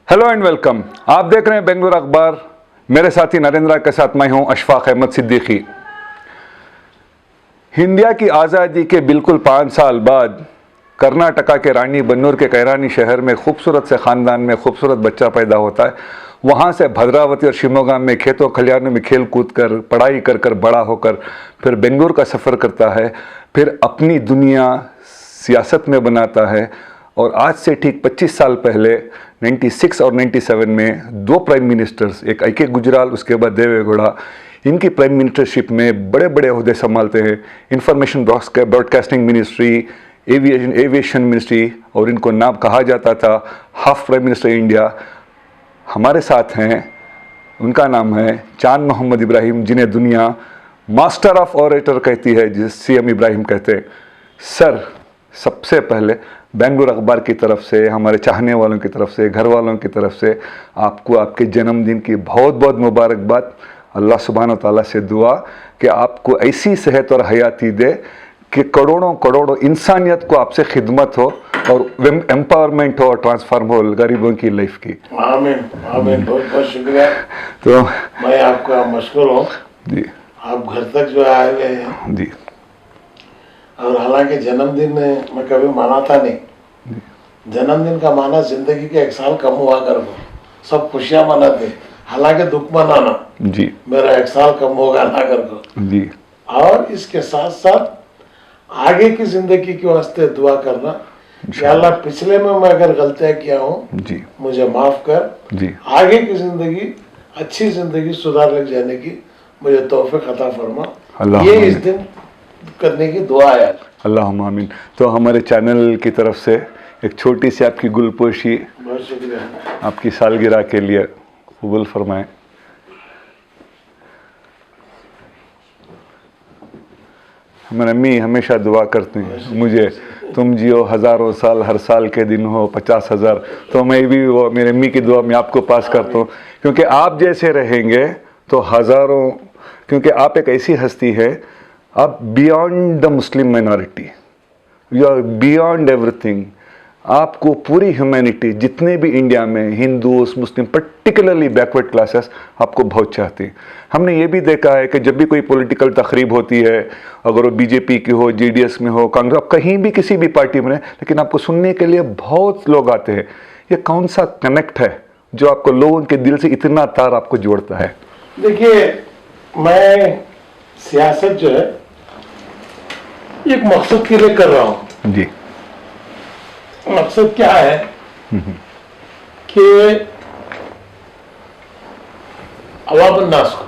Hello and welcome. आप देख रहे हैं बेंगलुरु अखबार। मेरे साथी नरेंद्र के साथ मैं हूं अशफाक अहमद सिद्दीकी। इंडिया की आज़ादी के बिल्कुल 5 साल बाद कर्नाटका के रानी बन्नूर के कैरानी शहर में खूबसूरत से ख़ानदान में खूबसूरत बच्चा पैदा होता है। वहाँ से भद्रावती और शिवमोगा में खेतों खलिहानों में खेल कूद कर पढ़ाई कर कर बड़ा होकर फिर बेंगलुरु का सफ़र करता है, फिर अपनी दुनिया सियासत में बनाता है। और आज से ठीक 25 साल पहले 96 और 97 में 2 प्राइम मिनिस्टर्स, एक आई के गुजराल, उसके बाद देवे गौड़ा, इनकी प्राइम मिनिस्टरशिप में बड़े बड़े ओहदे संभालते हैं। Information broadcasting ministry, aviation ministry, और इनको नाम कहा जाता था हाफ प्राइम मिनिस्टर इंडिया। हमारे साथ हैं, उनका नाम है चांद मोहम्मद इब्राहिम, जिन्हें दुनिया मास्टर ऑफ ऑरेटर कहती है, जिसे सीएम इब्राहिम कहते हैं। सर, सबसे पहले बेंगलुरु अखबार की तरफ से, हमारे चाहने वालों की तरफ से, घर वालों की तरफ से आपको आपके जन्मदिन की बहुत बहुत मुबारकबाद। अल्लाह सुब्हान व तआला से दुआ कि आपको ऐसी सेहत और हयाती दे कि करोड़ों करोड़ों इंसानियत को आपसे खिदमत हो और एम्पावरमेंट हो और ट्रांसफॉर्म हो गरीबों की लाइफ की। आमीन आमीन। बहुत बहुत शुक्रिया। तो मैं आपका मशहूर हूँ जी, आप घर तक जो आए हुए हैं जी, और हालांकि जन्मदिन मैं कभी मनाता नहीं। जन्मदिन का माना जिंदगी के 1 साल कम हुआ कर को सब खुशियां मनाते, हालांकि दुख मनाना जी, मेरा 1 साल कम होगा ना कर को। जी, और इसके साथ साथ आगे की जिंदगी के वास्ते दुआ करना कि अल्लाह पिछले में मैं अगर गलतियां किया हूँ जी, मुझे माफ कर, जी, आगे की जिंदगी अच्छी जिंदगी सुधार लग जाने की मुझे तौफीक अता फरमा। अल्लाह ये आमीन। इस दिन करने की दुआ है। अल्लाहुम्मा आमीन। तो हमारे चैनल की तरफ से एक छोटी सी आपकी गुलपोशी बहुत शुक्रिया। आपकी सालगिरह के लिए कबूल फरमाएं। हमारे अम्मी हमेशा दुआ करते हैं मुझे, तुम जियो हज़ारों साल, हर साल के दिन हो 50,000। तो मैं भी वो मेरी अम्मी की दुआ मैं आपको पास करता हूँ, क्योंकि आप जैसे रहेंगे तो हज़ारों, क्योंकि आप एक ऐसी हस्ती है, आप beyond the Muslim minority, you are beyond everything. आपको पूरी ह्यूमैनिटी, जितने भी इंडिया में Hindus Muslim, particularly backward classes आपको बहुत चाहती हैं। हमने ये भी देखा है कि जब भी कोई पॉलिटिकल तकरीब होती है, अगर वो बीजेपी की हो, जेडीएस में हो, कांग्रेस, कहीं भी किसी भी पार्टी में, लेकिन आपको सुनने के लिए बहुत लोग आते हैं। ये कौन सा कनेक्ट है जो आपको लोगों के दिल से इतना तार आपको जोड़ता है? देखिए, मैं सियासत जो है एक मकसद के लिए कर रहा हूँ। जी, मकसद क्या है कि अवाम अन्नास को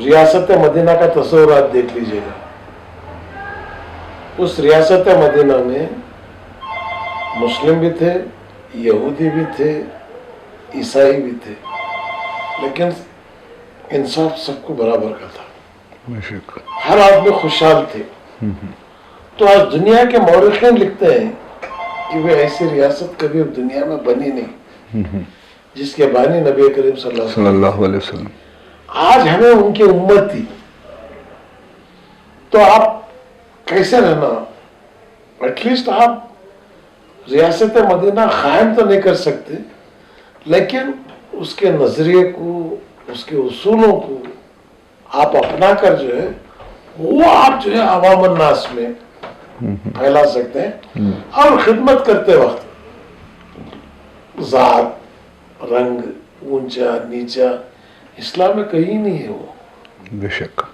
रियासत मदीना का तस्वीर आप देख लीजिएगा। उस रियासत मदीना में मुस्लिम भी थे, यहूदी भी थे, ईसाई भी थे, लेकिन इंसाफ सबको बराबर का था। हर आदमी खुशहाल थे। तो आज दुनिया के मौरखीन लिखते हैं कि वे ऐसी रियासत कभी दुनिया में बनी नहीं जिसके बानी नबी करीम सल्लल्लाहु अलैहि वसल्लम। आज हमें उनकी उम्मत थी, तो आप कैसे रहना, एटलीस्ट आप रियासत मदीना कायम तो नहीं कर सकते, लेकिन उसके नजरिए को, उसके उसूलों को आप अपना कर जो है वो आप जो है अवाम अन्नास में फैला सकते हैं। और खिदमत करते वक्त जात, रंग, ऊंचा नीचा इस्लाम में कहीं नहीं है वो, बेशक।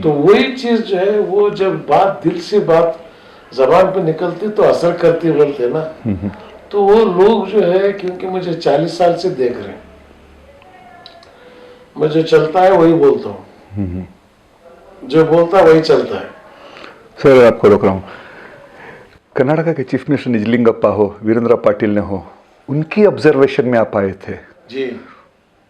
तो वही चीज जो है वो जब बात दिल से बात जबान पे निकलती तो असर करती बोलते ना। तो वो लोग जो है, क्योंकि मुझे 40 साल से देख रहे हैं, मैं जो चलता है वही बोलता हूँ, जो बोलता है वही चलता है। सर, आपको रोक रहा हूँ। कर्नाटका के चीफ मिनिस्टर निजलिंगप्पा हो, वीरेंद्र पाटिल ने हो, उनकी ऑब्जर्वेशन में आप आए थे जी।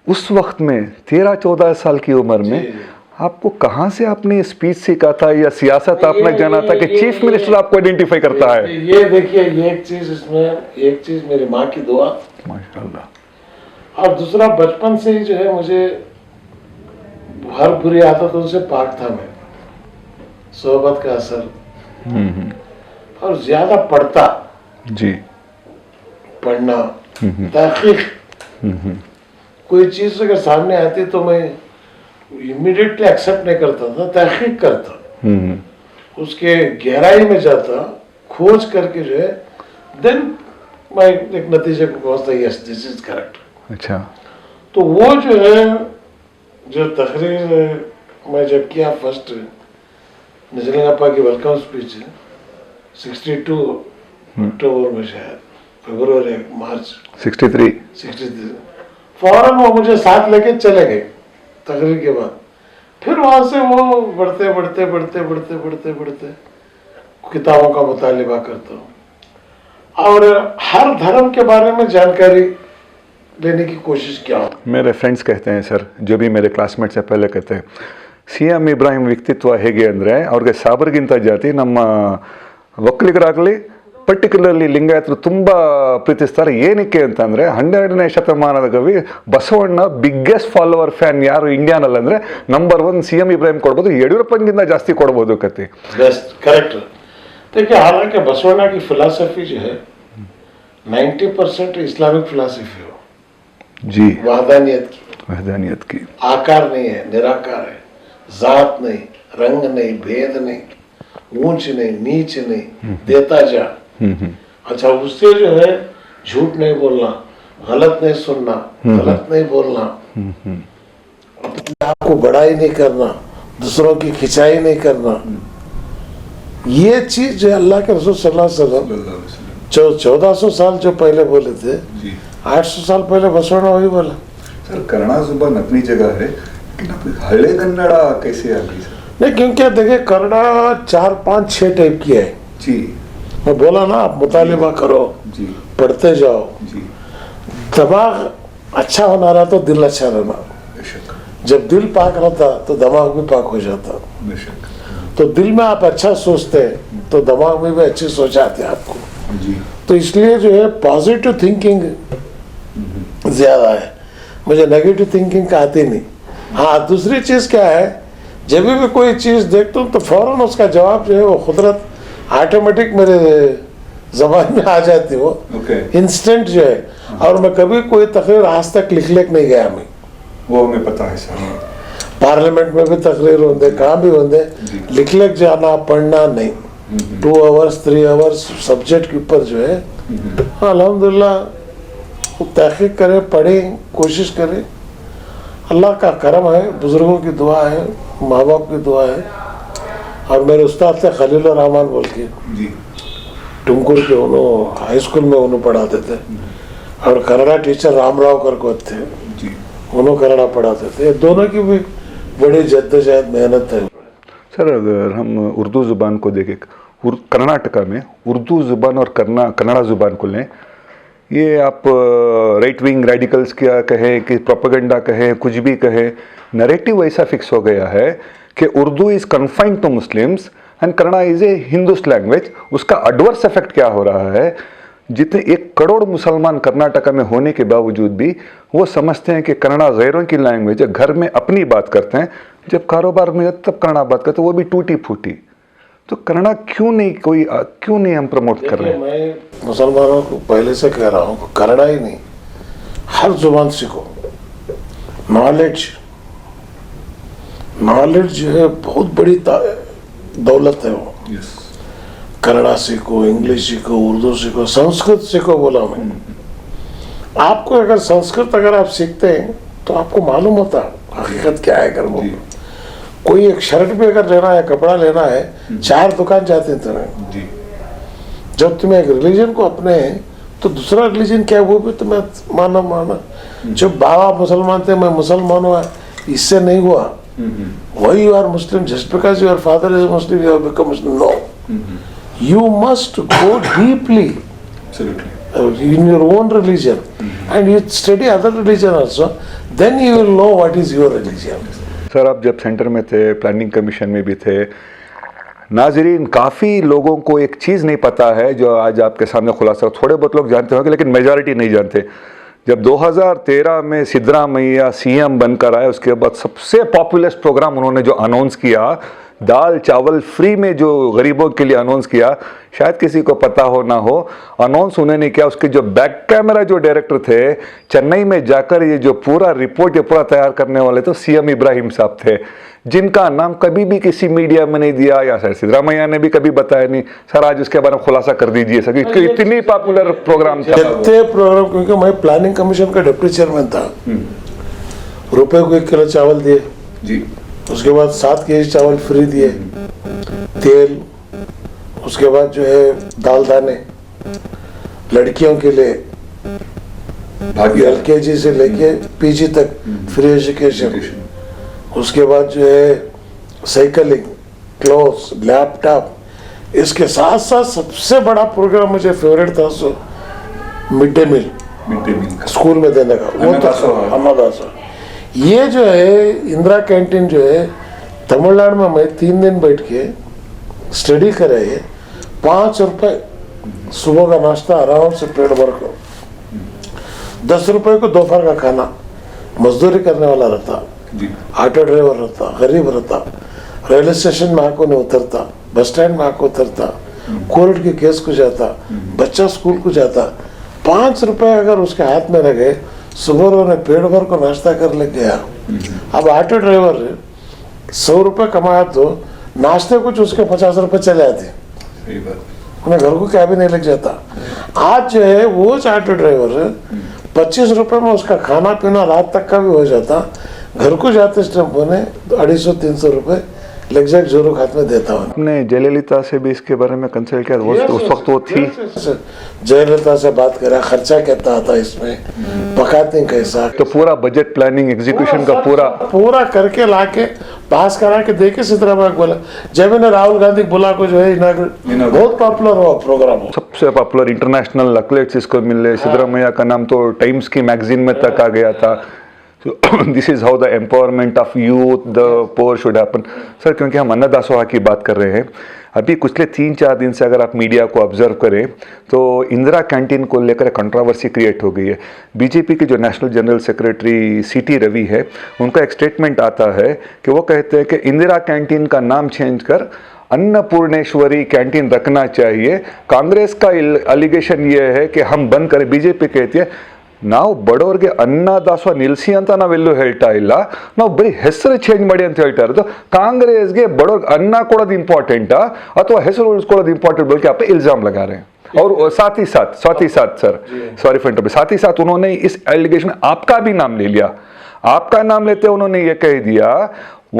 उस वक्त में 13-14 साल की उम्र में जी। आपको कहाँ से आपने स्पीच सीखा था या सियासत आपने जाना था कि चीफ मिनिस्टर आपको आइडेंटिफाई करता है? ये देखिए, ये एक चीज इसमें, एक चीज मेरी माँ की दुआ माशाल्लाह, और दूसरा बचपन से ही जो है मुझे हर बुरी आदतों से पाक था मैं, सोहबत का असर, और ज्यादा पढ़ता जी, पढ़ना, तहकीक। कोई चीज़ अगर सामने आती तो मैं इमीडिएटली एक्सेप्ट नहीं करता था, तहकीक करता, उसके गहराई में जाता, खोज करके जो है देन मैं एक नतीजे को पहुंचता, यस दिस इज करेक्ट। अच्छा। तो वो जो है, जो तकरीर मैं जब किया फर्स्ट निजलिंगप्पा की वेलकम स्पीच 62 अक्टूबर में, शायद फरवरी मार्च 63 फौरन वो मुझे साथ लेके चले गए तकरीर के बाद। फिर वहां से वो बढ़ते बढ़ते बढ़ते बढ़ते बढ़ते बढ़ते किताबों का मुतालिबा करता हूँ और हर धर्म के बारे में जानकारी लेने की कोशिश किया। मेरे फ्रेंड्स कहते हैं सर, जो भी मेरे क्लासमेट्स से पहले कहते हैं, CM ಇಬ್ರಾಹಿಂ ವ್ಯಕ್ತಿತ್ವ ಹೇಗೆ ಅಂದರೆ ಅವ್ರಿಗೆ ಸಾಬರ್ಗಿಂತ ಜಾತಿ ನಮ್ಮ ಒಕ್ಕಲಿಗರಾಗಲಿ ಪರ್ಟಿಕ್ಯುಲರ್ಲಿ ಲಿಂಗಾಯತರು ತುಂಬ ಪ್ರೀತಿಸ್ತಾರೆ. ಏನಕ್ಕೆ ಅಂತಂದರೆ 12ನೇ ಶತಮಾನದ ಕವಿ ಬಸವಣ್ಣ ಬಿಗ್ಗೆಸ್ಟ್ ಫಾಲೋವರ್ ಫ್ಯಾನ್ ಯಾರು ಇಂಡಿಯಾನಲ್ಲಿ ಅಂದರೆ ನಂಬರ್ 1 CM ಇಬ್ರಾಹಿಂ ಕೊಡ್ಬೋದು, ಯಡಿಯೂರಪ್ಪನಿಗಿಂತ ಜಾಸ್ತಿ ಕೊಡ್ಬೋದು ಕತ್ತಿ. Best correct. देखिए हालांकि बसवण्णा की फिलॉसफी जो है 90% इस्लामिक फिलॉसफी हो जी, वहदानियत की आकार नहीं है, निराकार है, जात नहीं, रंग नहीं, भेद नहीं, ऊंच नहीं, नीच नहीं, देता जा। अच्छा, उससे जो है झूठ नहीं बोलना, गलत नहीं सुनना, गलत नहीं बोलना, अपने आप को बड़ाई नहीं करना, दूसरों की खिंचाई नहीं करना, ये चीज जो अल्लाह के रसूल सल्लल्लाहु अलैहि वसल्लम 1400 साल जो पहले बोले थे, 800 साल पहले बसवण्णा वही बोला। सर कन्नड़ा जुबान अपनी जगह है, लेकिन अब हल्ले कन्नड़ा कैसे आ गई सर? नहीं, क्योंकि देखिए कन्नड़ा 4 5 6 टाइप की है जी। मैं बोला ना, आप मुतालिबा करो जी पढ़ते जाओ, जी, दिमाग अच्छा होना रहा तो दिल अच्छा रहना, बेशक जब दिल पाक रहता तो दिमाग भी पाक हो जाता। बेशक तो दिल में आप अच्छा सोचते हैं तो दिमाग में भी अच्छी सोच आती है आपको। जी। तो इसलिए जो है पॉजिटिव थिंकिंग ज्यादा है, मुझे नेगेटिव थिंकिंग का आती नहीं। हाँ, दूसरी चीज क्या है, जब भी कोई चीज देखता हूँ तो फौरन उसका जवाब जो है वो खुदरत ऑटोमेटिक मेरे जबान में आ जाती है, वो इंस्टेंट जो है। और मैं कभी कोई तकरीर आज तक लिख नहीं गया मैं, वो हमें पता है सर। पार्लियामेंट में भी तकरीर होंगे, कहाँ भी होंगे, लिख जाना पढ़ना नहीं। 2 आवर्स 3 आवर्स सब्जेक्ट के ऊपर जो है अल्हम्दुलिल्लाह तहकीक करें, पढ़ें, कोशिश करें। अल्लाह का करम है, बुजुर्गों की दुआ है, माँ बाप की दुआ है। और मेरे उस्ताद थे खलील रहमान बोल के जी, टुमकुर के, उन्होंने हाई स्कूल में उन्होंने पढ़ाते थे। और कन्नड़ा टीचर रामराव करके थे जी, उन्होंने कन्नड़ा पढ़ाते थे। दोनों की भी बड़ी जद्दोजहद मेहनत है। सर अगर हम उर्दू ज़ुबान को देखें, कर्नाटका में उर्दू ज़ुबान और कन्नड़ा ज़ुबान को लें, ये आप राइट विंग रेडिकल्स क्या कहें कि प्रोपेगेंडा कहें, कुछ भी कहें, नरेटिव ऐसा फिक्स हो गया है कि Urdu is confined to Muslims and Kannada is a Hindus language. उसका एडवर्स इफेक्ट क्या हो रहा है, जितने 1 करोड़ मुसलमान कर्नाटका में होने के बावजूद भी वो समझते हैं कि कन्नड़ा गैरों की लैंग्वेज है, घर में अपनी बात करते हैं, जब कारोबार में तब कन्नड़ा बात करते हैं, वो भी टूटी फूटी। तो कन्नड़ा क्यों नहीं हम प्रमोट कर रहे हैं? मैं मुसलमानों को पहले से कह रहा हूँ, कन्नड़ा ही नहीं, हर जुबान सीखो। नॉलेज जो है बहुत बड़ी दौलत है वो। कन्नड़ा सीखो, इंग्लिश सीखो, उर्दू सीखो, संस्कृत सीखो। बोला मैं आपको, अगर संस्कृत अगर आप सीखते हैं तो आपको मालूम होता हकीकत क्या है। अगर वो कोई एक शर्ट भी अगर लेना है, कपड़ा लेना है, 4 दुकान जाते हैं तुम्हें। जब तुम्हें एक रिलीजन को अपने तो दूसरा रिलीजन क्या है वो भी तुम्हें माना। जब बाबा मुसलमान थे, मैं मुसलमान हुआ, इससे नहीं हुआ। वही you are Muslim just because your father is Muslim you have become Muslim, no. You must go deeply in your own religion and you study other religion also, then you will know what is your religion. Sir आप जब centre में थे, planning commission में भी थे, नाजरीन काफ़ी लोगों को एक चीज़ नहीं पता है जो आज आपके सामने खुलासा, थोड़े बहुत लोग जानते होंगे लेकिन मेजॉरिटी नहीं जानते। जब 2013 में सिद्धरामैया CM बनकर आए, उसके बाद सबसे पॉपुलर प्रोग्राम उन्होंने जो अनाउंस किया दाल चावल फ्री में जो गरीबों के लिए अनाउंस किया, शायद किसी को पता हो ना हो, अनाउंस उन्होंने किया। उसके जो बैक कैमरा जो डायरेक्टर थे चेन्नई में जाकर ये जो पूरा रिपोर्ट ये पूरा तैयार करने वाले तो सीएम इब्राहिम साहब थे, जिनका नाम कभी भी किसी मीडिया में नहीं दिया, या सर सिद्धरामैया ने भी कभी बताया नहीं। सर आज उसके बारे में खुलासा कर दीजिए सर, इतनी पॉपुलर प्रोग्राम था। प्रोग्राम, क्योंकि मैं प्लानिंग कमीशन का डिप्टी चेयरमैन था। रुपए को 1 किलो चावल दिए जी, उसके बाद 7 केजी चावल फ्री दिए, तेल, उसके बाद जो है दाल दाने, लड़कियों के लिए LKG से लेके PG तक फ्री एजुकेशन, उसके बाद जो है साइकिलिंग, क्लोथ्स, लैपटॉप। इसके साथ साथ सबसे बड़ा प्रोग्राम मुझे फेवरेट था so mid day meal school में देने का, वो तो अन्नदासोह। ये जो है इंदिरा कैंटीन जो है तमिलनाडु में मैं 3 दिन बैठ के स्टडी करे, 5 रुपए सुबह का नाश्ता आराम से पेट भर कर, 10 रुपए को दोपहर का खाना, मजदूरी करने वाला रहता, ऑटो ड्राइवर रहता, गरीब रहता, रेलवे स्टेशन में आंखों नहीं उतरता, बस स्टैंड में आंखों उतरता, कोर्ट के केस को जाता, बच्चा स्कूल को जाता, 5 रुपए अगर उसके हाथ में रह गए, सुबह उन्होंने पेट भर को नाश्ता कर ले गया। अब ऑटो ड्राइवर 100 रुपए कमाया तो नाश्ते कुछ उसके 50 रुपए चले आते, उन्हें घर को क्या भी नहीं लग जाता। आज जो है वो ऑटो ड्राइवर 25 रुपए में उसका खाना पीना रात तक का भी हो जाता, घर को जाते टेम्पो ने 250-300 रुपए लग्जर जोरों हाथ में देता हूँ। आपने जयललिता से भी इसके बारे में कंसल्ट किया? उस वक्त वो थी, जयललिता से बात करा, खर्चा कितना आता इसमें, पकाते कैसा, तो पूरा बजट प्लानिंग एग्जीक्यूशन का पूरा करके लाके पास करा के देखे। सिद्धरामैया बोला जब मैंने राहुल गांधी बुला को जो है इनाग्रेट, बहुत पॉपुलर हुआ प्रोग्राम, सबसे पॉपुलर इंटरनेशनल अक्लेट्स इसको मिले। सिद्धरामैया का नाम तो टाइम्स की मैगजीन में तक आ गया था। This is how the empowerment of youth, the poor should happen. Sir क्योंकि हम अन्नदासोह की बात कर रहे हैं, अभी पिछले 3-4 दिन से अगर आप मीडिया को ऑब्जर्व करें तो इंदिरा कैंटीन को लेकर कंट्रोवर्सी क्रिएट हो गई है। बीजेपी के जो national general secretary CT Ravi है, उनका एक स्टेटमेंट आता है कि वो कहते हैं कि इंदिरा कैंटीन का नाम चेंज कर अन्नपूर्णेश्वरी कैंटीन रखना चाहिए। कांग्रेस का अलिगेशन ये है कि हम बंद करें, बीजेपी कहती है ನಾವು ಬಡವರಿಗೆ ಅನ್ನದಾಸೋಹ ನಿಲ್ಲಿಸಿ ಅಂತ ನಾವೆಲ್ಲೂ ಹೇಳ್ತಾ ಇಲ್ಲ, ನಾವು ಬರೀ ಹೆಸರು ಚೇಂಜ್ ಮಾಡಿ ಅಂತ ಹೇಳ್ತಾ ಇರೋದು। ಕಾಂಗ್ರೆಸ್ಗೆ ಬಡವ್ರಿಗೆ ಅನ್ನ ಕೊಡೋದು ಇಂಪಾರ್ಟೆಂಟಾ ಅಥವಾ ಹೆಸರು ಉಳಿಸ್ಕೊಳ್ಳೋದು ಇಂಪಾರ್ಟೆಂಟ್ बोल के आप पे इल्जाम लगा रहे हैं। और साथ ही साथ सर, सॉरी फॉर इंटरप्ट, साथ ही साथ उन्होंने इस एलिगेशन में आपका भी नाम ले लिया। आपका नाम लेते उन्होंने ये कह दिया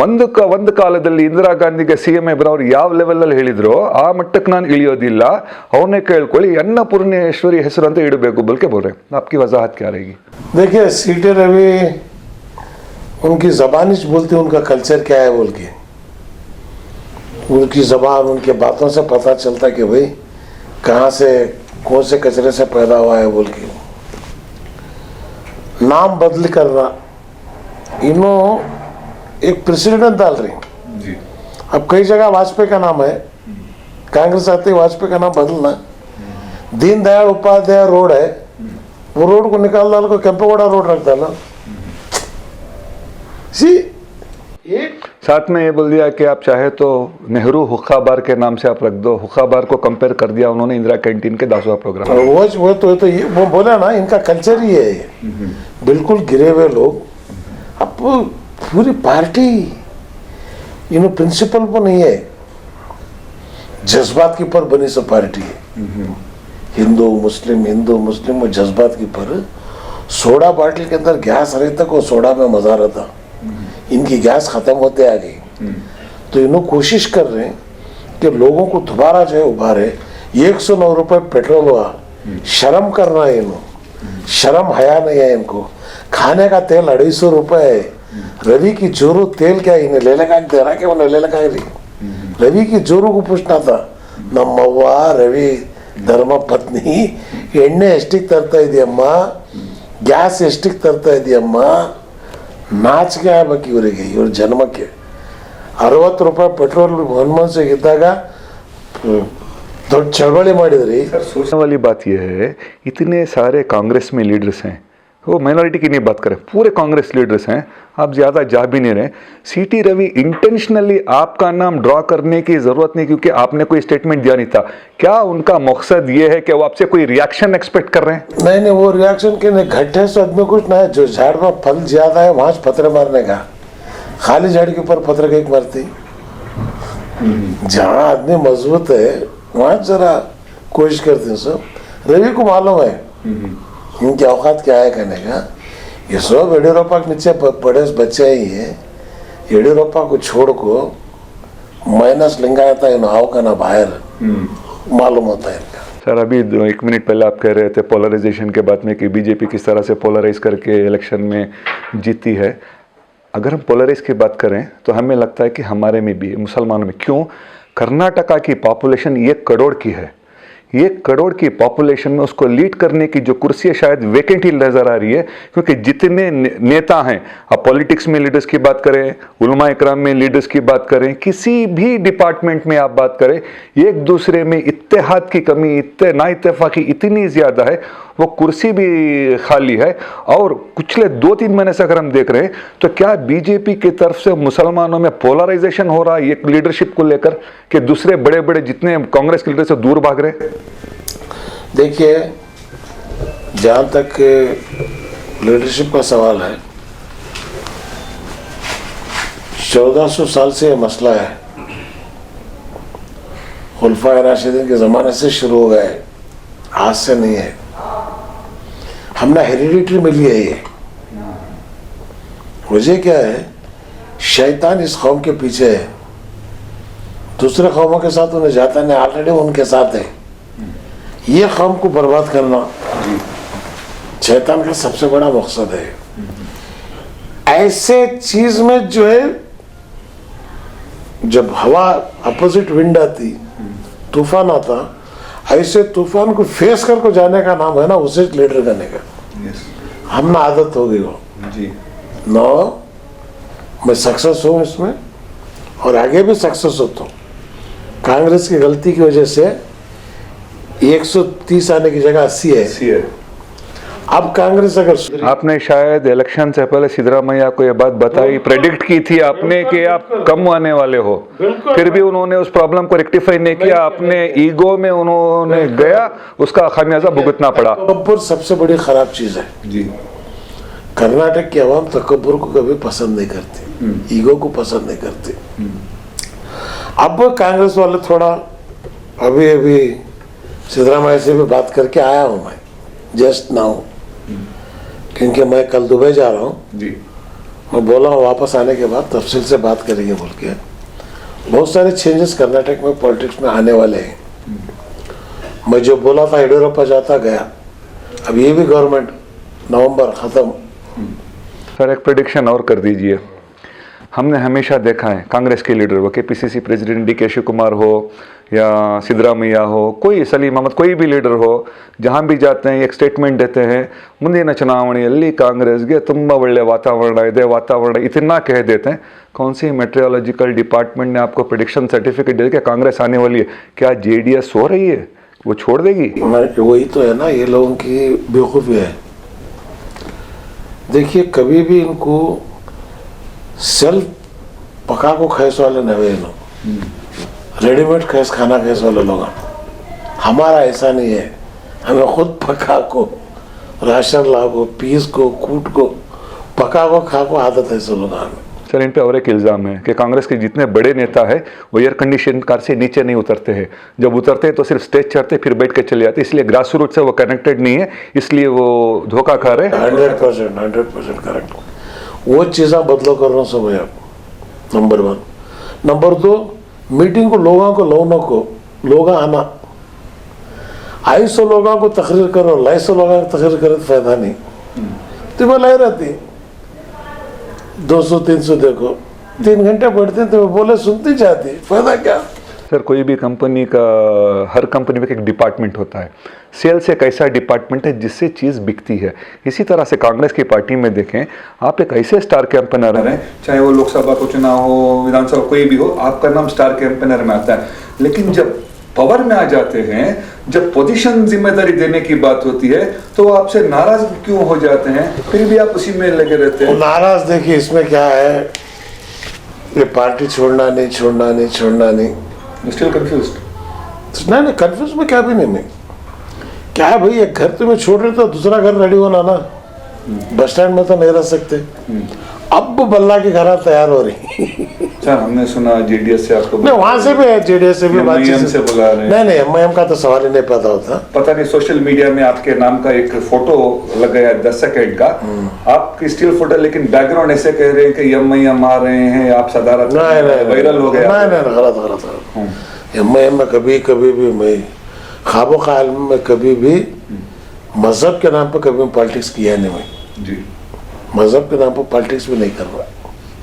ಒಂದು ಕಾಲದಲ್ಲಿ ಇಂದಿರಾ ಗಾಂಧಿಗೆ CM ಇಬ್ರವ್ರು ಯಾವ ಲೆವೆಲಲ್ಲಿ ಹೇಳಿದ್ರು ಆ ಮಟ್ಟಕ್ಕೆ ನಾನು ಇಳಿಯೋದಿಲ್ಲ, ಅವನ್ನೇ ಕೇಳ್ಕೊಳ್ಳಿ, अन्नपूर्णेश्वरी ಹೆಸರು ಅಂತ ಇಡಬೇಕು बोल के बोल रहे हैं। आपकी वजाहत क्या रहेगी? देखिए CT रवि उनकी जबान बोलती उनका कल्चर क्या है बोल के, उनकी जबान उनके बातों से पता चलता कि भाई कहाँ से कौन से कचरे से पैदा हुआ है बोल के। नाम बदल करना इन्हों एक प्रेसिडेंट डाल रही जी। अब कई जगह वाजपेयी का नाम है, कांग्रेस आते वाजपेयी का नाम बदलना। दीनदयाल उपाध्याय रोड है, वो रोड को निकाल डाल को केंपेगौड़ा रोड रख डाला। साथ में ये बोल दिया कि आप चाहे तो नेहरू हुक्का बार के नाम से आप रख दो। हुक्का बार को कंपेयर कर दिया उन्होंने इंदिरा कैंटीन के दासोह प्रोग्राम। वो बोला ना, इनका कल्चर ही है बिल्कुल गिरे हुए लोग। अब पूरी पार्टी इन्हों प्रिंसिपल पर नहीं है, जज्बात के ऊपर बनी सब पार्टी है। हिंदू मुस्लिम वो जज्बात के ऊपर। सोडा बाटल के अंदर गैस रही तक वो सोडा में मजा रहता, इनकी गैस खत्म होते आ गई। तो इन्हों कोशिश कर रहे हैं कि लोगों को दोबारा जो है उभारे। 109 रुपए पेट्रोल हुआ, शर्म करना है इन्हों, शर्म हया नहीं है इनको। खाने का तेल 250 रुपए है। रवि की जोरू तेल क्या इन्हें ले लगा दे रहा, क्या उन्हें ले लगा रही। रवि की जोरू को पूछना था, नम्मव्व रवि धर्म पत्नी ಎಣ್ಣೆ ಎಷ್ಟಿಗೆ ತರ್ತಾ ಇದೆಯಮ್ಮ, ಗ್ಯಾಸ್ ಎಷ್ಟಿಗೆ ತರ್ತಾ ಇದೆಯಮ್ಮ, ನಾಚಿಕೆ ಆಗ್ಬೇಕು ಇವರಿಗೆ, ಇವ್ರ ಜನ್ಮಕ್ಕೆ। 60 ರೂಪಾಯಿ ಪೆಟ್ರೋಲ್ ಮನಮೋಹನ್ ಸಿಂಗ್ ಇದ್ದಾಗ ದೊಡ್ಡ ಚಳವಳಿ ಮಾಡಿದ್ರಿ। सोचने वाली बात यह है, इतने सारे कांग्रेस में लीडर्स हैं, वो माइनॉरिटी की नहीं बात करें, पूरे कांग्रेस लीडर्स हैं, आप ज़्यादा जा भी नहीं रहे। सीटी रवि इंटेंशनली आपका नाम ड्रॉ करने की ज़रूरत नहीं, क्योंकि आपने कोई स्टेटमेंट दिया नहीं था। क्या उनका मकसद ये है कि वो आपसे कोई रिएक्शन एक्सपेक्ट कर रहे हैं? नहीं नहीं, वो रिएक्शन के लिए घट्टे से आदमी कुछ ना है। जो झाड़ में फल ज्यादा है वहां से पत्थर मारने का, खाली झाड़ के ऊपर पत्थर एक मारती। जहाँ आदमी मजबूत है वहां जरा कोशिश करते हैं सब। रवि को मालूम है इनकी औकात क्या है कहने का। ये सब येडियुरप्पा के नीचे बड़े बच्चे ही है। येडियुरप्पा को छोड़ को माइनस लिंगायत इन आओ का ना बाहर मालूम होता है इनका। सर अभी 1 मिनट पहले आप कह रहे थे पोलराइजेशन के बात में कि बीजेपी किस तरह से पोलराइज करके इलेक्शन में जीती है। अगर हम पोलराइज की बात करें तो हमें लगता है कि हमारे में भी, मुसलमानों में, क्यों, कर्नाटका की पॉपुलेशन 1 करोड़ की है। 1 करोड़ की पॉपुलेशन में उसको लीड करने की जो कुर्सी शायद वेकेंट ही नजर आ रही है, क्योंकि जितने नेता हैं, आप पॉलिटिक्स में लीडर्स की बात करें, उलमा इकराम में लीडर्स की बात करें, किसी भी डिपार्टमेंट में आप बात करें, एक दूसरे में इत्तेहाद की कमी, ना इत्तेफाकी इतनी ज़्यादा है, वो कुर्सी भी खाली है। और पिछले 2-3 महीने से अगर हम देख रहे हैं तो क्या बीजेपी की तरफ से मुसलमानों में पोलराइजेशन हो रहा है एक लीडरशिप को लेकर, कि दूसरे बड़े बड़े जितने कांग्रेस के लीडर से दूर भाग रहे हैं? देखिए, जहां तक लीडरशिप का सवाल है, 1400 साल से यह मसला है। खुलफाए राशिदीन के ज़माने से शुरू हो गए, आज से नहीं है। हमने हेरिडिटी मिली है ये। वजह क्या है? शैतान इस कौम के पीछे है, दूसरे कौमों के साथ उन्हें जाता नहीं, ऑलरेडी उनके साथ है। ये कौम को बर्बाद करना शैतान का सबसे बड़ा मकसद है। ऐसे चीज में जो है, जब हवा अपोजिट विंड आती, तूफान आता, ऐसे तूफान को फेस करके जाने का नाम है ना उसे लीडर करने का। हम ना आदत हो गई वो जी। नो, मैं सक्सेस हूँ इसमें और आगे भी सक्सेस होता हूँ। कांग्रेस की गलती की वजह से 130 आने की जगह 80 है। अब कांग्रेस अगर, आपने शायद इलेक्शन से पहले सिद्धरामैया को यह बात बताई, प्रेडिक्ट की थी आपने कि आप कम आने वाले हो, फिर भी उन्होंने उस प्रॉब्लम को रेक्टिफाई नहीं किया। अपने ईगो में उन्होंने गया, उसका खामियाजा भुगतना पड़ा। तकब्बुर सबसे बड़ी खराब चीज है जी। कर्नाटक की आवाम तकब्बुर को कभी पसंद नहीं करती, ईगो को पसंद नहीं करती। अब कांग्रेस वाले थोड़ा, अभी सिद्धरामैया से भी बात करके आया हूं मैं जस्ट नाउ, क्योंकि मैं कल दुबई जा रहा हूँ जी। मैं बोला हूँ वापस आने के बाद तफसील से बात करेंगे बोल के। बहुत सारे चेंजेस कर्नाटक में पॉलिटिक्स में आने वाले हैं। मैं जो बोला था येडियुरप्पा जाता गया, अब ये भी गवर्नमेंट नवंबर खत्म। सर एक प्रेडिक्शन और कर दीजिए। हमने हमेशा देखा है कांग्रेस के लीडर, वो केपीसीसी प्रेसिडेंट डी के शिव कुमार हो या सिद्धरामैया हो, कोई सलीम अहमद, कोई भी लीडर हो, जहाँ भी जाते हैं एक स्टेटमेंट देते हैं, ಮುಂದಿನ ಚುನಾವಣೆಯಲ್ಲಿ ಕಾಂಗ್ರೆಸ್ಗೆ ತುಂಬ ಒಳ್ಳೆ वातावरण ಇದೆ, वातावरण इतना कह देते हैं। कौन सी मेट्रोलॉजिकल डिपार्टमेंट ने आपको प्रेडिक्शन सर्टिफिकेट दे कि कांग्रेस आने वाली है? क्या जेडीएस सो रही है, वो छोड़ देगी? वही तो है ना, ये लोगों की बेवकूफ़ी है। देखिए, कभी भी इनको सेल्फ पका को खैस वाले नवे लोग, रेडीमेड खैस खाना खैस वाले लोग। हमारा ऐसा नहीं है, हमें खुद पका को, राशन ला को, पीस को, कूट को, पका को खा को आदत है सब लोग हमें। सर इन पे और एक इल्ज़ाम है कि कांग्रेस के जितने बड़े नेता है वो एयर कंडीशन कार से नीचे नहीं उतरते हैं, जब उतरते हैं तो सिर्फ स्टेज चढ़ते फिर बैठ के चले जाते, इसलिए ग्रास रूट से वो कनेक्टेड नहीं है, इसलिए वो धोखा खा रहे हैं। 100% करेक्ट। वो चीज़ें बदलो करना सब है आप, नंबर 1। नंबर 2, मीटिंग को लोगों को लोगों को लोग आना, 250 लोगों को तकरीर करो, 250 लोगों को तकरीर करे तो फायदा नहीं। तो मैं लाई रहती 200-300 देखो, 3 घंटे पढ़ते तो बोले सुनती जाती, फायदा क्या? सर कोई भी कंपनी का, हर कंपनी में एक डिपार्टमेंट होता है, सेल्स एक ऐसा डिपार्टमेंट है जिससे चीज़ बिकती है। इसी तरह से कांग्रेस की पार्टी में देखें, आप एक ऐसे स्टार कैंपेनर हैं, चाहे वो लोकसभा को चुनाव हो, विधानसभा कोई भी हो, आपका नाम स्टार कैंपेनर में आता है, लेकिन जब पावर में आ जाते हैं, जब पोजीशन जिम्मेदारी देने की बात होती है तो वो आपसे नाराज क्यों हो जाते हैं, फिर भी आप उसी में लगे रहते हैं? नाराज देखिए इसमें क्या है, ये पार्टी छोड़ना नहीं, छोड़ना नहीं, छोड़ना नहीं। Still confused? नहीं, कंफ्यूज में क्या भी नहीं मैं। क्या है भाई, एक घर तुम्हें छोड़ रहे तो दूसरा घर रेडी होना ना। बस स्टैंड में तो नहीं रह सकते। अब बल्ला की घरा तैयार हो रही। सर हमने सुना जेडीएस से आपको नहीं, वहां से भी है, जेडीएस से भी MIM से बुला रहे हैं। नहीं, एमआईएम का तो सवाल ही नहीं पैदा होता। पता नहीं सोशल मीडिया में आपके नाम का एक फोटो लग गया 10 सेकंड का, आपकी स्टिल फोटो, लेकिन बैकग्राउंड ऐसे कह रहे हैं कि MIM आ रहे हैं, आप सदारत वायरल हो गया। नहीं, गलत। एमआईएम में कभी भी मैं ख्वाबो ख्याल में कभी भी मजहब के नाम पर कभी पॉलिटिक्स किया नहीं। मैं जी मजहब के नाम पर पॉलिटिक्स भी नहीं कर रहा।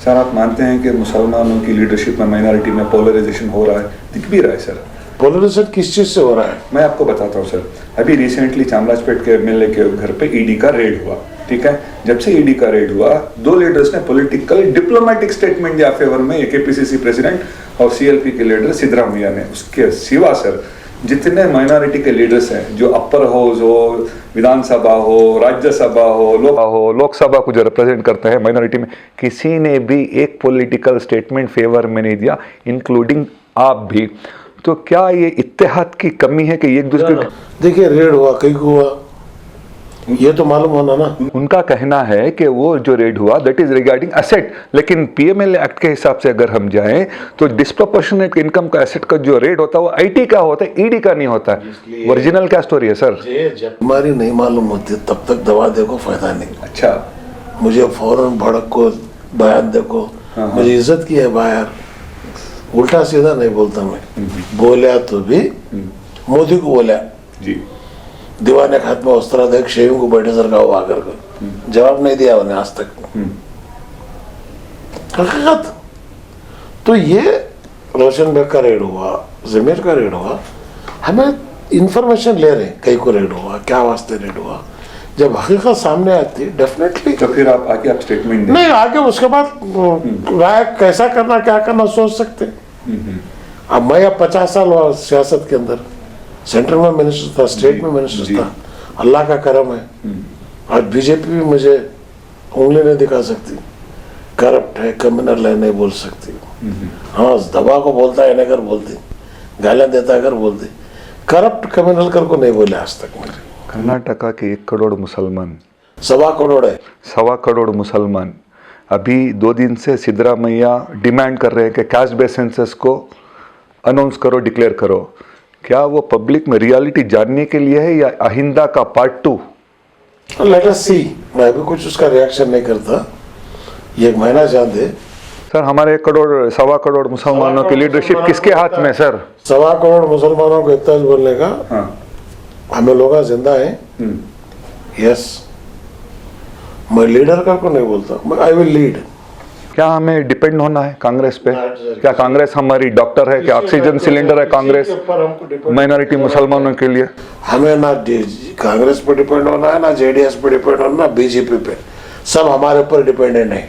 सर आप मानते हैं कि मुसलमानों की लीडरशिप में माइनॉरिटी में पोलराइजेशन हो रहा है? दिख भी रहा है सर। पोलराइजेशन किस चीज से हो रहा है? मैं आपको बताता हूँ सर, अभी रिसेंटली चामराजपेट के MLA के घर पे ईडी का रेड हुआ, ठीक है। जब से ईडी का रेड हुआ, 2 लीडर्स ने पॉलिटिकल डिप्लोमेटिक स्टेटमेंट दिया फेवर में, AKPCC प्रेसिडेंट और CLP के लीडर सिद्धरामैया ने। उसके सिवा सर जितने माइनॉरिटी के लीडर्स हैं, जो अपर हाउस हो, विधानसभा हो, राज्यसभा हो, लोकसभा को जो रिप्रेजेंट करते हैं माइनॉरिटी में, किसी ने भी एक पॉलिटिकल स्टेटमेंट फेवर में नहीं दिया, इंक्लूडिंग आप भी। तो क्या ये इत्तेहाद की कमी है कि एक दूसरे देखिए रेड हुआ, कहीं को हुआ, ये तो मालूम होना ना। उनका कहना है कि वो जो रेड हुआ दैट इज रिगार्डिंग एसेट, लेकिन PMLA एक्ट के हिसाब से अगर हम जाएं तो डिस्प्रोपोर्शनेट इनकम का एसेट का जो रेड होता है वो IT का होता है, ED का नहीं होता है। ओरिजिनल क्या स्टोरी है सर? जब बीमारी नहीं मालूम होती तब तक दवा देखो, फायदा नहीं। अच्छा, मुझे फौरन भड़क को बयान देखो, मुझे इज्जत की है बाहर, उल्टा सीधा नहीं बोलता मैं। बोला तो भी मोदी को बोला जी, दीवाने खात में उस तरह देख शेविंग को बैठे सर का वो आकर जवाब नहीं दिया उन्हें आज तक। हकीकत तो ये रोशन बेग का रेड हुआ, जमीर का रेड हुआ, हमें इंफॉर्मेशन ले रहे कहीं को रेड हुआ, क्या वास्ते रेड हुआ। जब हकीकत सामने आती डेफिनेटली तो फिर आप आके आप स्टेटमेंट नहीं, आगे उसके बाद राय कैसा करना क्या करना सोच सकते। अब मैं अब 50 साल हुआ सियासत के अंदर, सेंटर में मिनिस्टर था, स्टेट में मिनिस्टर था, अल्लाह का करम है। आज बीजेपी भी मुझे उंगली नहीं दिखा सकती, करप्ट है, क्रिमिनल है नहीं बोल सकती। हाँ, दबा को बोलता है नहीं कर बोलती, गालियां देता है कर बोलती, करप्ट क्रिमिनल कर को नहीं बोले आज तक मेरे। कर्नाटका के 1 करोड़ मुसलमान, 1.25 करोड़ है, 1.25 करोड़ मुसलमान अभी 2 दिन से सिद्धरामैया डिमांड कर रहे हैं कि कास्ट बेस्ड सेंसस को अनाउंस करो, डिक्लेयर करो। क्या वो पब्लिक में रियलिटी जानने के लिए है या आइंदा का पार्ट 2? लेट अस सी। मैं भी कुछ उसका रिएक्शन नहीं करता, ये 1 महीना जान दे। सर हमारे 1 करोड़ 1.25 करोड़ मुसलमानों की लीडरशिप किसके हाथ में सर? 1.25 करोड़ मुसलमानों को इतना बोलने का, हमें लोग जिंदा है। यस, मैं लीडर का को नहीं बोलता, आई विल लीड। क्या हमें डिपेंड होना है कांग्रेस पे? क्या कांग्रेस हमारी डॉक्टर है? क्या ऑक्सीजन सिलेंडर है कांग्रेस माइनॉरिटी मुसलमानों के लिए? हमें ना कांग्रेस पे डिपेंड होना है, ना JDS पे डिपेंड होना, ना BJP पे। सब हमारे ऊपर डिपेंडेंट है,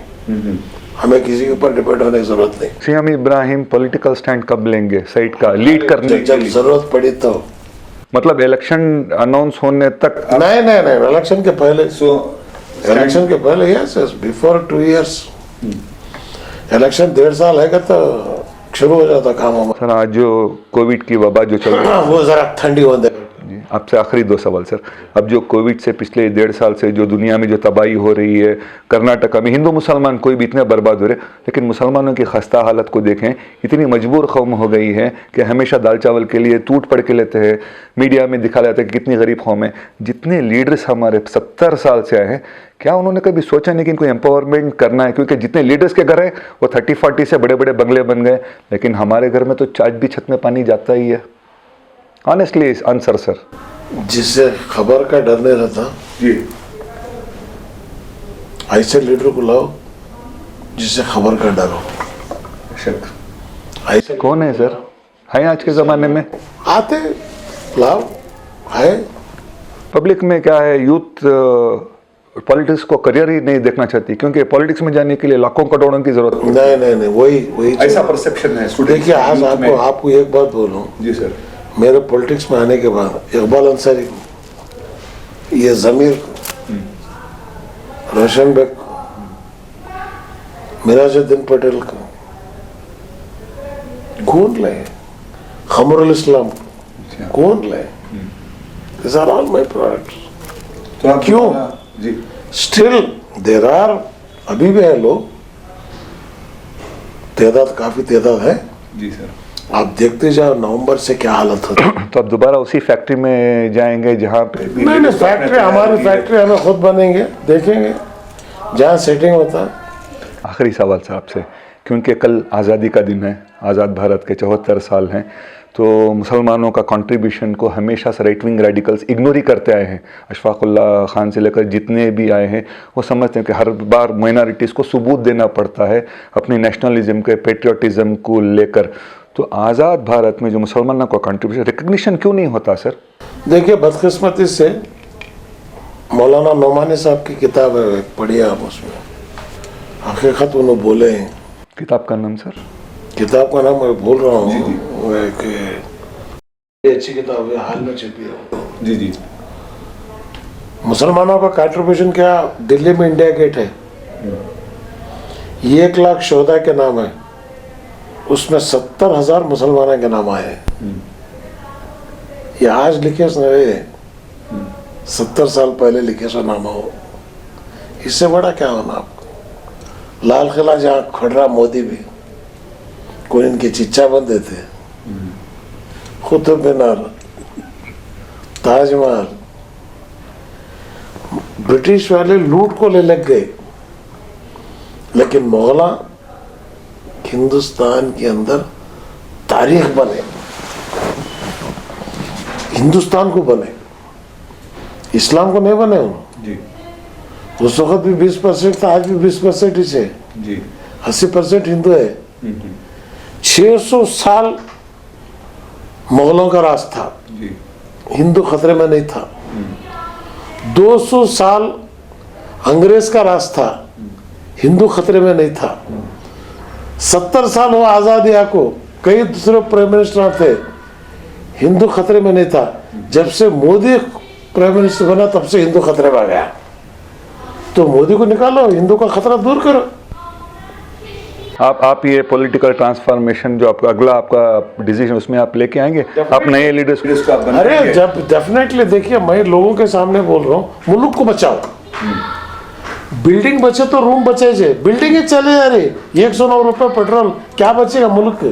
हमें किसी के ऊपर डिपेंड होने की जरूरत नहीं। CM इब्राहिम पॉलिटिकल स्टैंड कब लेंगे साइड का लीड करने? जब जरूरत पड़ी तो। मतलब इलेक्शन अनाउंस होने तक? नहीं, इलेक्शन के पहले। इलेक्शन के पहले, यस, बिफोर 2 years। इलेक्शन 1.5 साल है तो शुरू हो जाता काम हमारा। सर आज जो कोविड की वबा जो चल रही है, वो जरा ठंडी हो दे। आपसे आखिरी 2 सवाल सर। अब जो कोविड से पिछले 1.5 साल से जो दुनिया में जो तबाही हो रही है, कर्नाटका में हिंदू मुसलमान कोई भी इतने बर्बाद हो रहे, लेकिन मुसलमानों की खस्ता हालत को देखें, इतनी मजबूर कौम हो गई है कि हमेशा दाल चावल के लिए टूट पड़ के लेते हैं। मीडिया में दिखा जाता है कि कितनी गरीब कौम है। जितने लीडर्स हमारे 70 साल से आए हैं, क्या उन्होंने कभी सोचा नहीं कि इनको एम्पावरमेंट करना है? क्योंकि जितने लीडर्स के घर है वो 30-40 से बड़े बड़े बंगले बन गए, लेकिन हमारे घर में तो आज भी छत में पानी जाता ही है। Honestly answer sir. जिससे खबर का डर नहीं रहता जी, ऐसे लीडर को लाओ जिससे खबर का डर हो। शक ऐसे कौन है सर? है आज के ज़माने में? आते लाओ है। पब्लिक में क्या है, यूथ पॉलिटिक्स को करियर ही नहीं देखना चाहती, क्योंकि पॉलिटिक्स में जाने के लिए लाखों करोड़ों की जरूरत है। नहीं, वही ऐसा परसेप्शन है। देखिए आज आपको एक बात बोलूं, जी सर, मेरे पॉलिटिक्स में आने के बाद इकबाल अंसारी को, ये जमीर को, रोशन बेग को, मिराजुद्दीन पटेल को कौन लाए, खमरुल इस्लाम को कौन लाए? These are all my products. तो आप क्यों? जी स्टिल देर आर, अभी भी है लोग, तादाद काफी तादाद है। जी सर। आप देखते जाओ नवंबर से क्या हालत होती है। तो अब दोबारा उसी फैक्ट्री में जाएंगे जहाँ पे नहीं, फैक्ट्री हमारी फैक्ट्री हमें खुद बनेंगे, देखेंगे जहाँ सेटिंग होता है। आखिरी सवाल साहब से, क्योंकि कल आज़ादी का दिन है, आज़ाद भारत के 74 साल हैं, तो मुसलमानों का कंट्रीब्यूशन को हमेशा से राइट विंग रेडिकल्स इग्नोर ही करते आए हैं। अशफाकुल्ला खान से लेकर जितने भी आए हैं वो समझते हैं कि हर बार माइनॉरिटीज़ को सबूत देना पड़ता है अपनी नेशनलिज्म के, पेट्रियाटिज़म को लेकर। तो आज़ाद भारत में जो मुसलमानों का कंट्रीब्यूशन रिकग्निशन क्यों नहीं होता सर? देखिए, बदकिस्मती से मौलाना नौमानी साहब की किताब है, पढ़िए आप, उसमें हकीकत उन्होंने बोले हैं। किताब का नाम सर? किताब का नाम मैं भूल रहा हूँ, वो एक अच्छी किताब है, हाल में छपी है। जी जी। मुसलमानों का कंट्रीब्यूशन क्या, दिल्ली में इंडिया गेट है, ये 1 लाख शोधा के नाम है, उसमें 70,000 मुसलमानों के नाम आए हैं। ये आज लिखे सुने 70 साल पहले लिखे सो नामा हो, इससे बड़ा क्या होना आपको? लाल किला जहाँ खड़ रहा मोदी भी, कोई इनके चिच्चा बंदे थे, कुतुब मीनार, ताजमहल, ब्रिटिश वाले लूट को ले लग गए, लेकिन मुगला हिंदुस्तान के अंदर तारीख बने, हिंदुस्तान को बने, इस्लाम को नहीं बने उन्होंने। जी। उस वक्त भी 20% था, आज भी 20% ही से, जी। 80% हिंदू है। 600 साल मुगलों का राज था, जी। हिंदू खतरे में नहीं था। 200 साल अंग्रेज का राज था, हिंदू खतरे में नहीं था। 70 साल हुआ आजादी को, कई दूसरे प्राइम मिनिस्टर थे, हिंदू खतरे में नहीं था। जब से मोदी प्राइम मिनिस्टर बना तब से हिंदू खतरे में आ गया। तो मोदी को निकालो, हिंदू का खतरा दूर करो। आप ये पॉलिटिकल ट्रांसफॉर्मेशन जो आपका अगला आपका डिसीजन उसमें आप लेके आएंगे, आप नए लीडर्स को आप बनाएंगे? अरे जब डेफिनेटली, देखिए मैं लोगों के सामने बोल रहा हूँ, मुल्क को बचाओ। बिल्डिंग बचे तो रूम बचे जे, बिल्डिंग ही चले जा रही, 109 रुपए पेट्रोल, क्या बचेगा मुल्क के?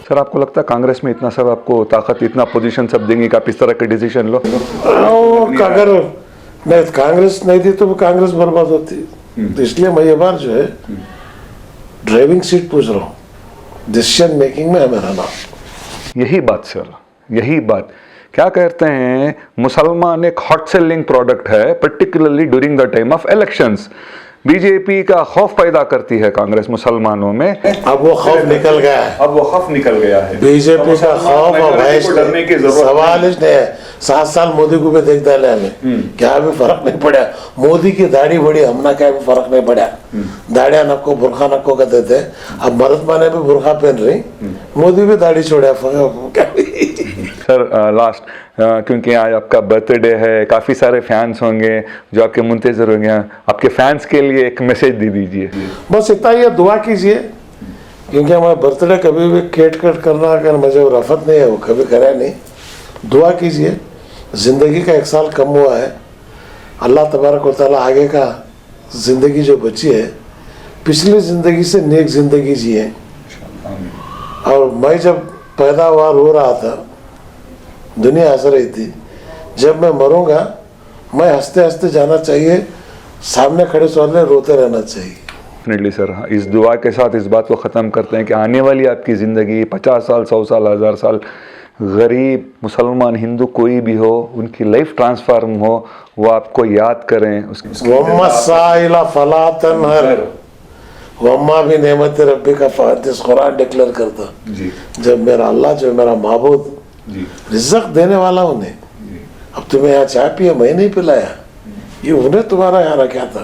सर आपको लगता है कांग्रेस में इतना सब आपको ताकत, इतना पोजीशन सब देंगे कि आप इस तरह के डिसीजन लो? अगर नहीं कांग्रेस नहीं दी तो कांग्रेस बर्बाद होती। तो इसलिए मैं ये बार जो है ड्राइविंग सीट पूछ रहा हूँ, डिसीजन मेकिंग में हमें रहना। यही बात सर, यही बात। क्या कहते हैं, मुसलमान एक हॉट सेलिंग प्रोडक्ट है, particularly during the time of elections. BJP का खौफ पैदा करती है कांग्रेस मुसलमानों में। अब वो खौफ निकल गया है, अब वो खौफ निकल गया है। बीजेपी का खौफ और भैंस डरने की जरूरत सवाल ही नहीं है। 7 साल मोदी को भी देख डाले हमें, क्या भी फर्क नहीं पड़ा। मोदी की दाढ़ी बड़ी, हमने क्या भी फर्क नहीं पड़ा। दाढ़िया नको, बुरखा नको कहते थे, अब भरत माने भी बुरखा पहन रही, मोदी भी दाढ़ी छोड़ा। सर लास्ट, क्योंकि आज आपका बर्थडे है, काफ़ी सारे फैंस होंगे जो आपके मुंतजर होंगे, आपके फैंस के लिए एक मैसेज दे दीजिए। बस इतना ही, दुआ कीजिए, क्योंकि हमारा बर्थडे कभी भी केट कट करना अगर मुझे रफत नहीं है, वो कभी करा नहीं। दुआ कीजिए, ज़िंदगी का 1 साल कम हुआ है, अल्लाह तबारक व तआला आगे का ज़िंदगी जो बची है, पिछली ज़िंदगी से नेक ज़िंदगी जिए। और मैं जब पैदावार हो रहा था, दुनिया हंस रही थी, जब मैं मरूंगा मैं हंसते हंसते जाना चाहिए, सामने खड़े वाले रोते रहना चाहिए। डेफिनेटली सर, इस दुआ के साथ इस बात को ख़त्म करते हैं कि आने वाली आपकी ज़िंदगी 50 साल, 100 साल, 1000 साल, गरीब, मुसलमान, हिंदू कोई भी हो, उनकी लाइफ ट्रांसफार्म हो, वो आपको याद करें। वम्मा साइला फला तनहर, वम्मा भी नेमत रब्बी का फातिस कुरान डिक्लेयर करता। जी। जब मेरा अल्लाह, जो मेरा माबूद रिज़्क़ देने वाला उन्हें, अब तुम्हें यहाँ चाय पिए मैं नहीं पिलाया, ये उन्हें तुम्हारा यहाँ रखा था,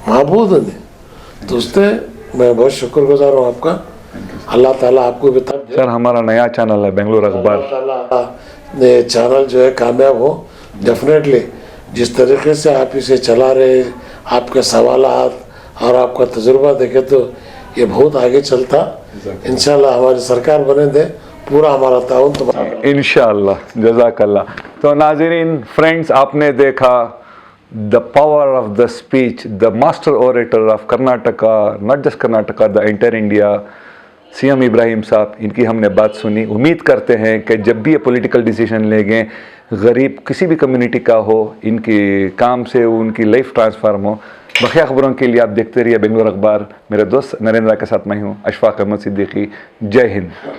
माबूद ने। तो उससे मैं बहुत शुक्रगुजार हूँ आपका। अल्लाह ताला आपको भी तब दे, सर हमारा नया चैनल है बेंगलुरु अखबार। अल्लाह ताला ने चैनल जो है कामयाब हो। डेफिनेटली जिस तरीके से आप इसे चला रहे, आपके सवालात और आपका तजुर्बा देखे तो ये बहुत आगे चलता। इंशाल्लाह हमारी सरकार बने दे, पूरा हमारा ताउन तुम्हारा। इंशाअल्लाह, जज़ाकल्लाह। तो नाज़रीन, फ्रेंड्स, आपने देखा the power of the speech, the master orator of Karnataka, not just Karnataka, the entire India, CM Ibrahim साहब। इनकी हमने बात सुनी। उम्मीद करते हैं कि जब भी ये पॉलिटिकल डिसीजन लेंगे, गरीब किसी भी कम्युनिटी का हो, इनकी काम से उनकी लाइफ ट्रांसफार्म हो। बखिया खबरों के लिए आप देखते रहिए बेंगलुरु अखबार। मेरे दोस्त नरेंद्र के साथ मैं हूँ अशफाक अहमद सिद्दीकी। जय हिंद।